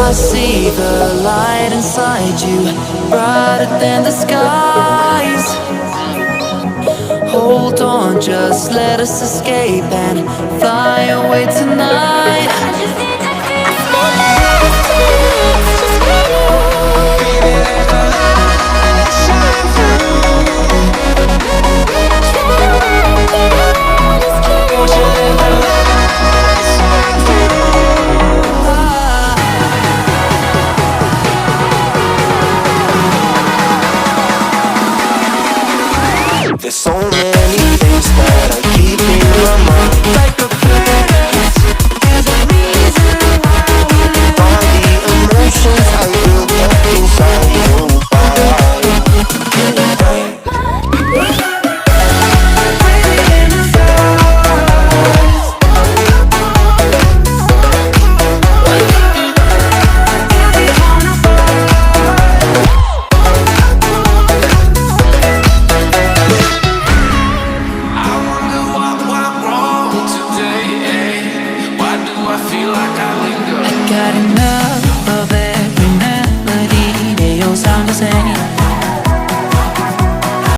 I see the light inside you, brighter than the skies. Hold on, just let us escape and fly away tonight. I just need to feel this, just feel it. Baby, let the light shine through.